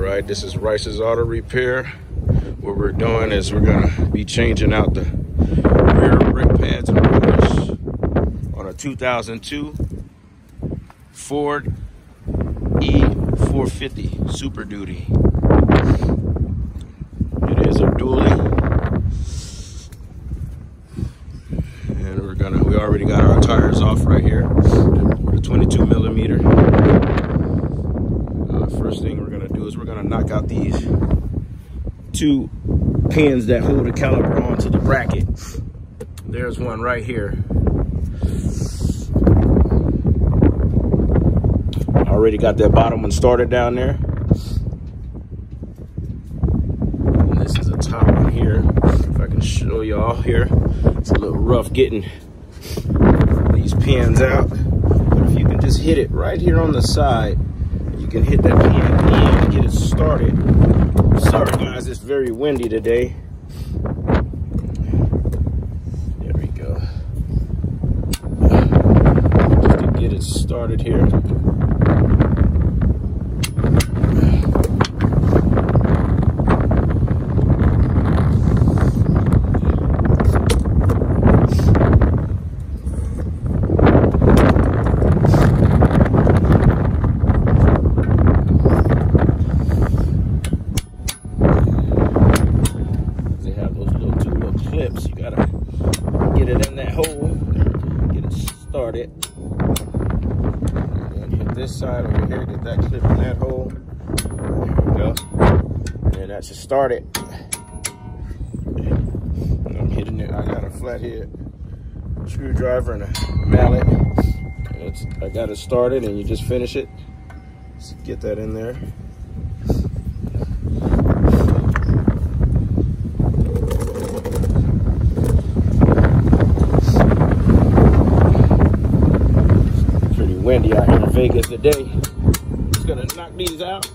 right, this is Rice's Auto Repair. What we're doing is we're gonna be changing out the rear brake pads and rotors on a 2002 Ford E450 Super Duty. It is a dually, and we already got our tires off right here with a 22 millimeter. First thing we're gonna do is we're gonna knock out these two pins that hold the caliper onto the bracket. There's one right here. Already got that bottom one started down there. And this is a top one here. If I can show y'all here. It's a little rough getting these pins out. But if you can just hit it right here on the side, you can hit that pin in and get it started. Sorry guys, it's very windy today. There we go. Just to get it started here. You gotta get it in that hole, get it started, and hit this side over here, get that clip in that hole. There we go. And that should start it. And I'm hitting it. I got a flathead screwdriver and a mallet. I got it started, and you just finish it. Just get that in there. Windy out here in Vegas today. Just gonna knock these out.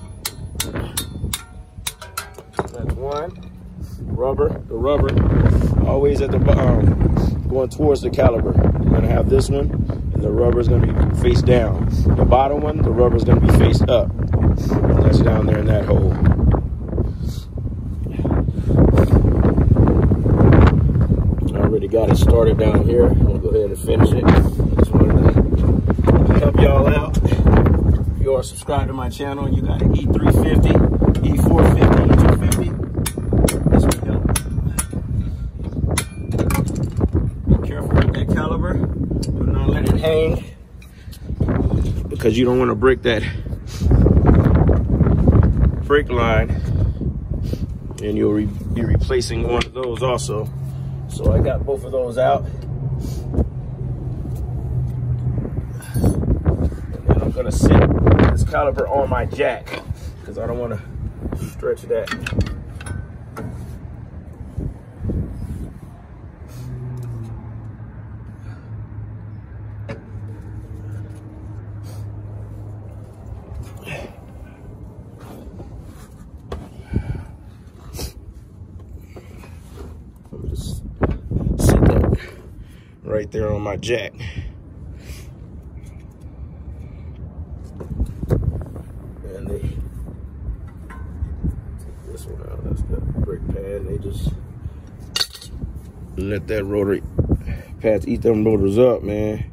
That's one. The rubber always at the going towards the caliper. You're gonna have this one, and the rubber is gonna be face down. The bottom one, the rubber is gonna be face up. And that's down there in that hole. I already got it started down here. I'm gonna go ahead and finish it. I just wanted to help y'all out. If you are subscribed to my channel, you got an E350, E450, E250. This will help. Be careful with that caliper. Do not let it hang, because you don't want to break that brake line, and you'll be replacing one of those also. So I got both of those out. I'm gonna sit this caliper on my jack because I don't want to stretch that. Let me just sit that right there on my jack. This one out, that's the brake pad. They just let that rotary pads eat them rotors up, man.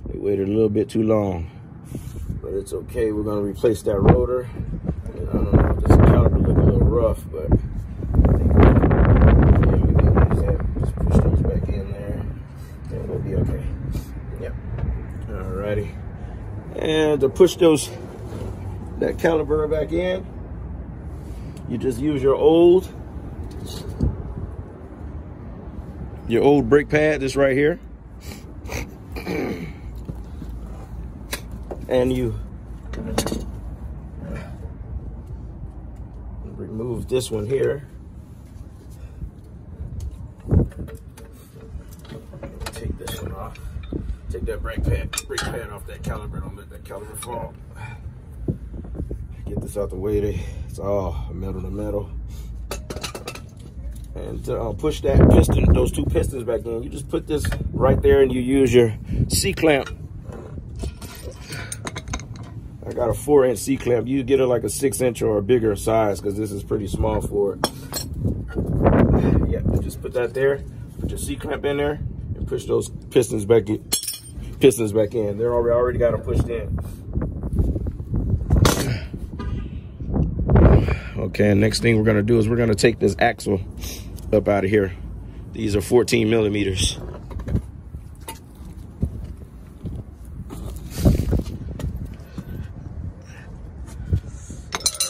They waited a little bit too long, but it's okay. We're gonna replace that rotor. And I don't know if this caliper look a little rough, but I think we're gonna use that. Just push those back in there, and we'll be okay. Yep. Alrighty. And to push that caliper back in, you just use your old brake pad, this right here, and you remove this one here. Take this one off. Take that brake pad off that caliper. Don't let that caliper fall. Get this out the way. It's all metal to metal. And to push that piston, those two pistons back in, you just put this right there and you use your C-clamp. I got a 4-inch C-clamp. You get it like a 6-inch or a bigger size because this is pretty small for it. Yeah, just put that there. Put your C-clamp in there and push those pistons back in. They're already got them pushed in. Okay, and next thing we're gonna do is we're gonna take this axle up out of here. These are 14 millimeters.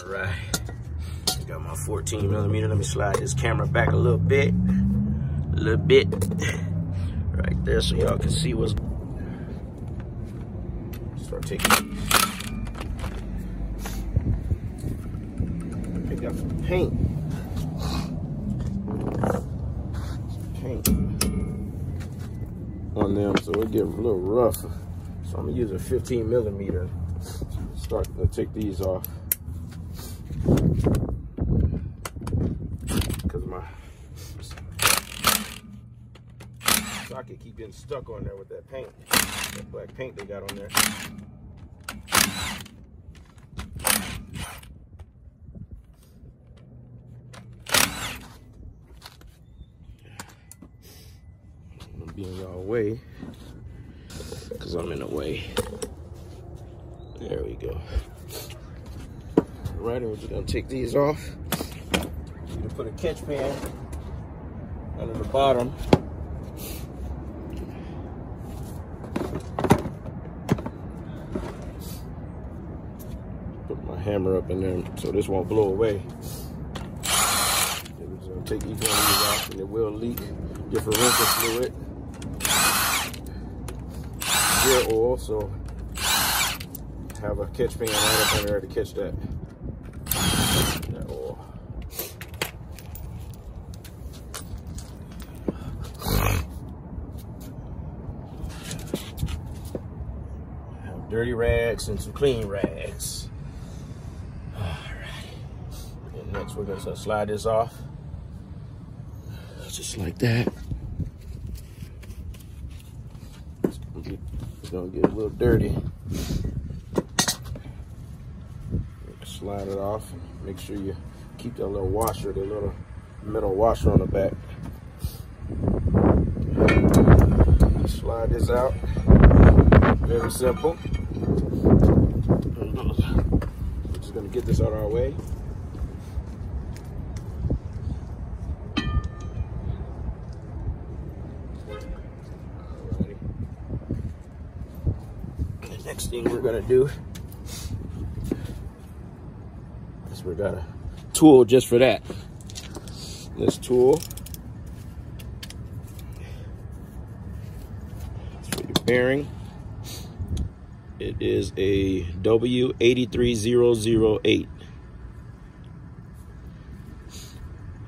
All right, got my 14 millimeter. Let me slide this camera back a little bit, right there, so y'all can see what's. Start taking. Pick up some paint. On them, so it get a little rough. So I'm gonna use a 15 millimeter. Start to take these off because my socket keep getting stuck on there with that paint, that black paint they got on there. Be in y'all way because I'm in the way. There we go. All right, and we're just gonna take these off. You can put a catch pan under the bottom. Put my hammer up in there so this won't blow away. We're just gonna take each one of these off, and it will leak differential fluid. Oil, so have a catch pan right up in there to catch that oil. Have dirty rags and some clean rags. All right, and next we're gonna slide this off just like that. It's gonna get a little dirty. Slide it off. Make sure you keep that little washer, the little metal washer on the back. Slide this out. Very simple. We're just gonna get this out of our way. Next thing we're gonna do is we got a tool just for that. This tool is for your bearing. It is a W83008.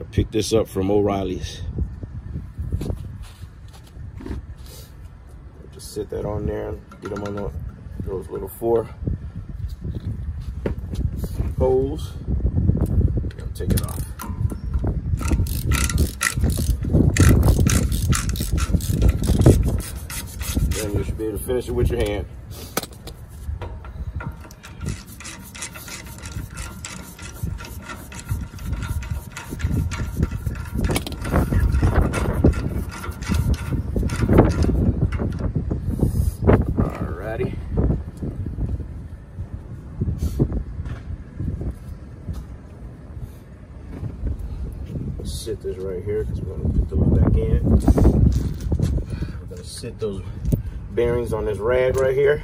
I picked this up from O'Reilly's. Just sit that on there and get them on those little 4 holes. I'll take it off. Then you should be able to finish it with your hand. Alrighty. Sit this right here because we're going to put those back in. We're going to sit those bearings on this rad right here.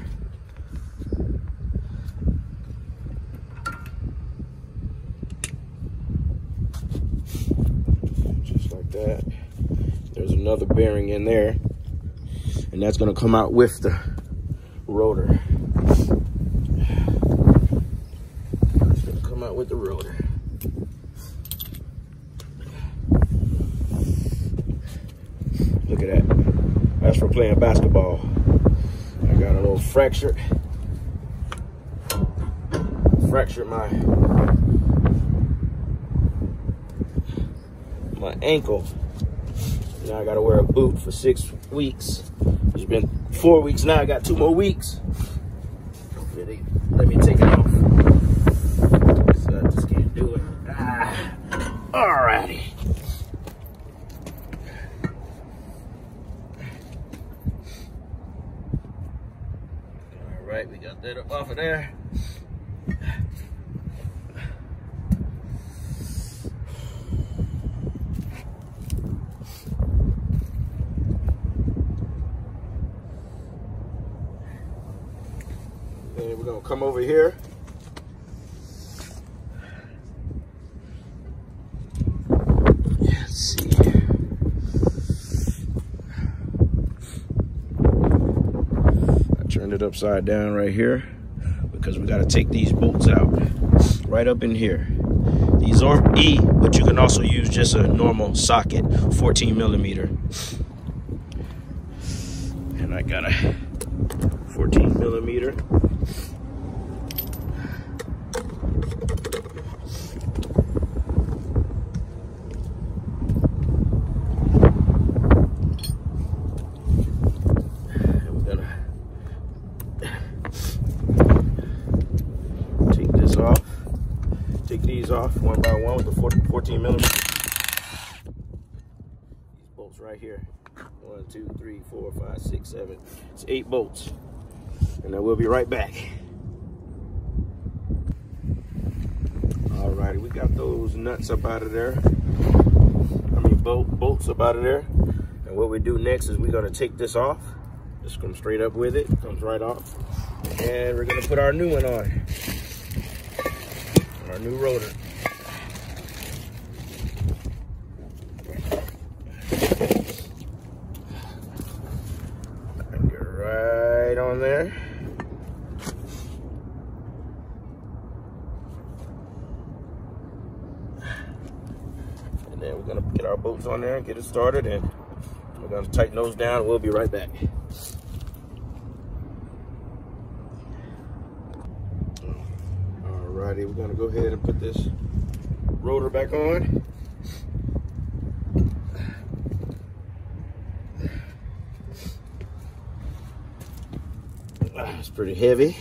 Just like that. There's another bearing in there, and that's going to come out with the rotor. It's going to come out with the rotor. Look at that. That's for playing basketball. I got a little fractured my ankle. Now I gotta wear a boot for 6 weeks. It's been 4 weeks now. I got 2 more weeks. Hopefully Let me take it off. So I just can't do it. Alrighty. Alright, we got that up off of there. And we're gonna come over here. Let's see. I turned it upside down right here because we gotta take these bolts out right up in here. These aren't E, but you can also use just a normal socket, 14 millimeter. And I got a 14 millimeter. Off one by one with the 14 millimeter. These bolts right here. 1, 2, 3, 4, 5, 6, 7. It's 8 bolts. And then we'll be right back. Alrighty, we got those nuts up out of there. Bolts up out of there. And what we do next is we're gonna take this off. Just come straight up with it. Comes right off. And we're gonna put our new one on. Our new rotor. Get right on there. And then we're gonna get our bolts on there and get it started, and we're gonna tighten those down. We'll be right back. Alrighty, we're gonna go ahead and put this rotor back on. It's pretty heavy.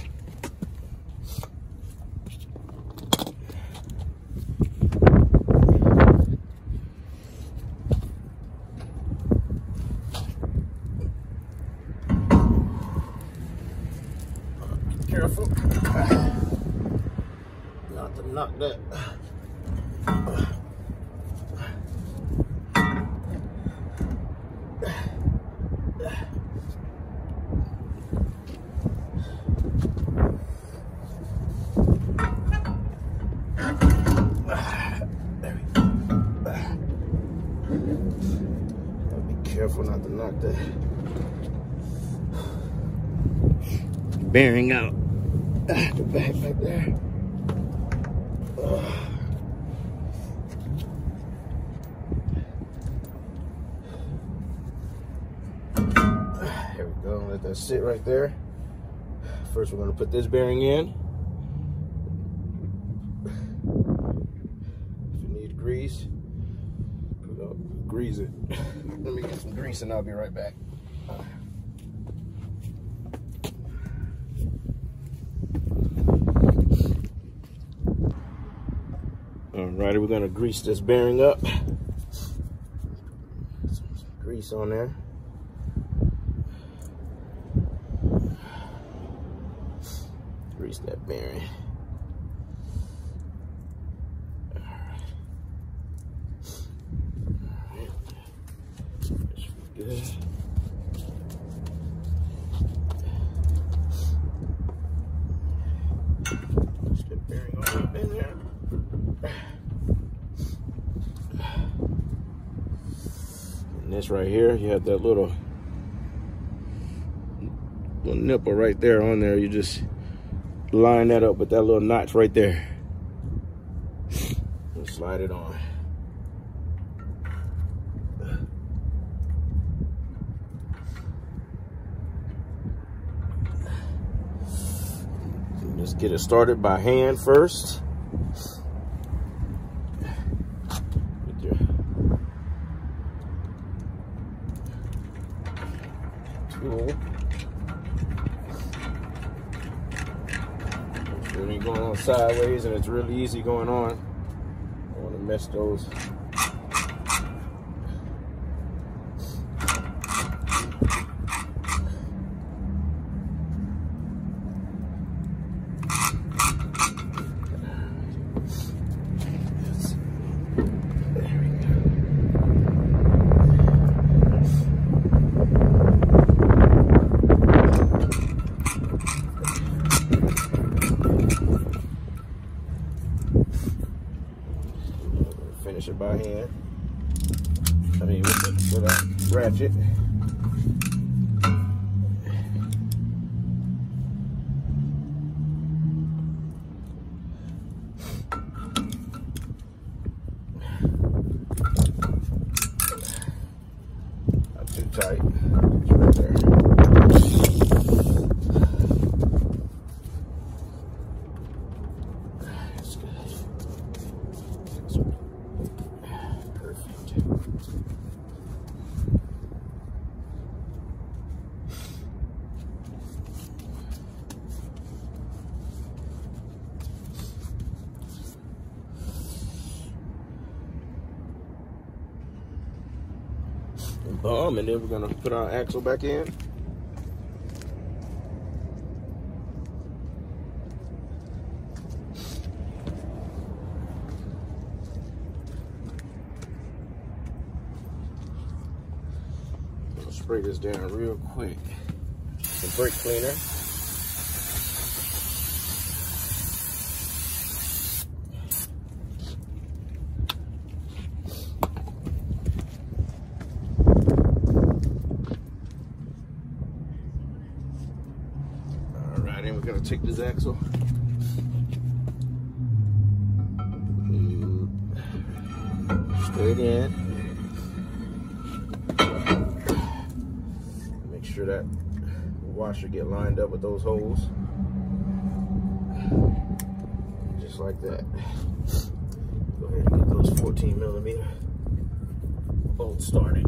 Be careful. Not to knock that. There we go. Be careful not to knock that bearing out the back right there. There we go. Let that sit right there. First, we're going to put this bearing in. If you need grease, we're going to grease it. Let me get some grease and I'll be right back. Alrighty, we're gonna grease this bearing up. Some grease on there. Grease that bearing. Alright. That should be good. Push that bearing all up in there. And this right here, you have that little nipple right there on there. You just line that up with that little notch right there and slide it on. Just get it started by hand first. With your tool. going sideways and it's really easy going on. I don't want to mess those. Finish it by hand. I mean, with a ratchet. Not too tight. It's right there. That's good. And then we're gonna put our axle back in. I'll spray this down real quick. Some brake cleaner. Then we're gonna take this axle straight in. Make sure that washer get lined up with those holes, just like that. Go ahead and get those 14mm bolts started.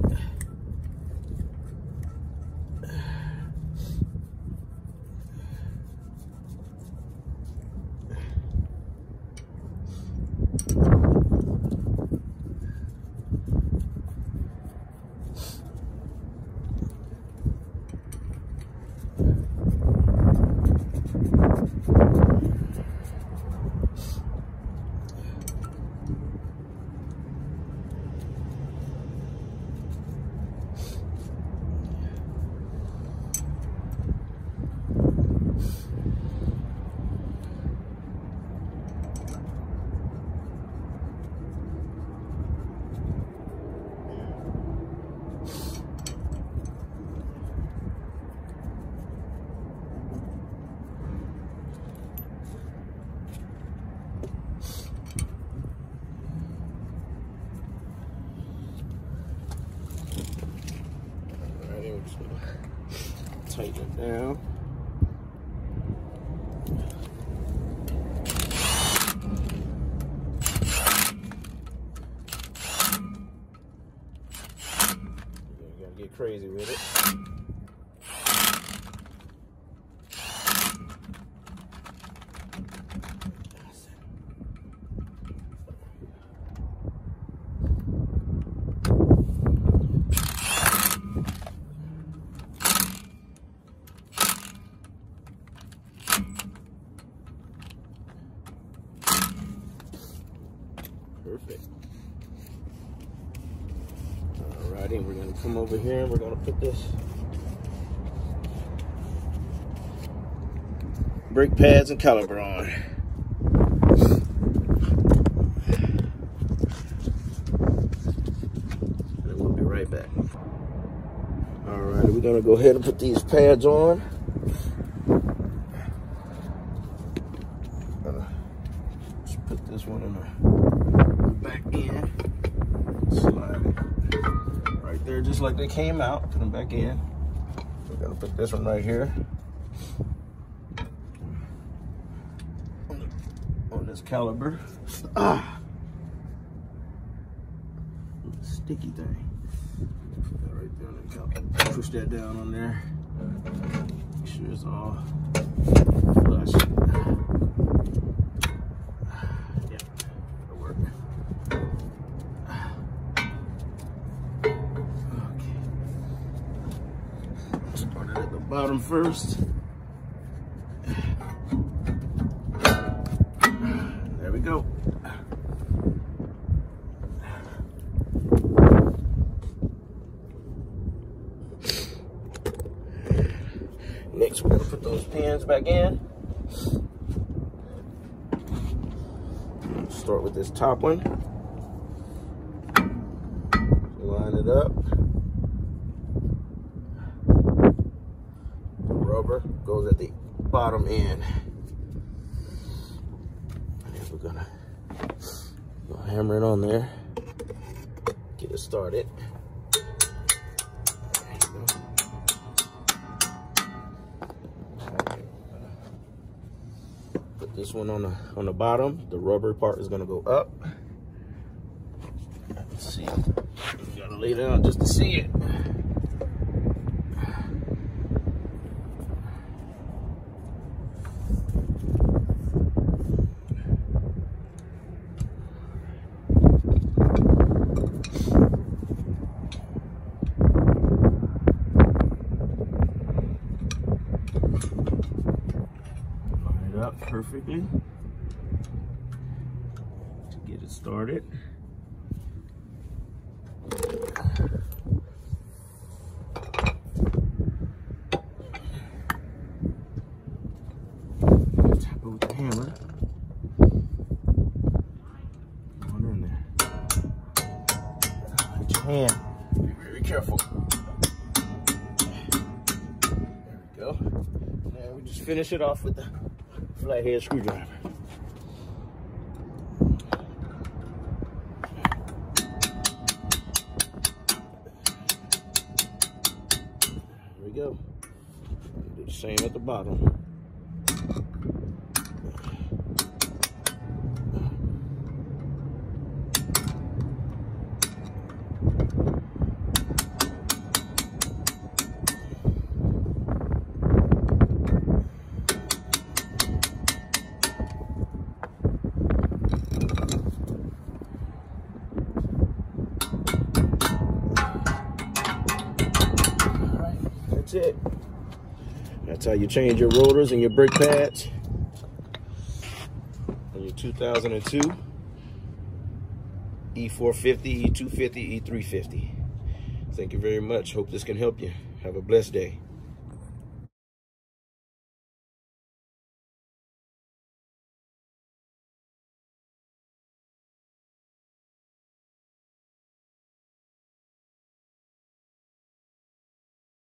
Tighten it down. You gotta get crazy with it. Perfect. Alrighty, we're gonna come over here and we're gonna put this brake pads and caliper on. And we'll be right back. Alrighty, we're gonna go ahead and put these pads on. Just put this one in the back end, slide it right there just like they came out, put them back in. We're gonna put this one right here on this caliper. Sticky thing. Put that right there on the caliper. Push that down on there. Make sure it's all flush. bottom first. There we go. Next, we're gonna put those pins back in. Start with this top one. Line it up. The rubber goes at the bottom end. And we're gonna hammer it on there. Get it started. Put this one on the bottom. The rubber part is gonna go up. Let's see. You gotta lay down just to see it. Line it up perfectly to get it started. Tap it with the hammer. Going in there. Hit your hand. Be very careful. There we go. Now we just finish it off with the flathead screwdriver. There we go. Do the same at the bottom. That's it. That's how you change your rotors and your brake pads on your 2002 E450, E250, E350. Thank you very much. Hope this can help you. Have a blessed day.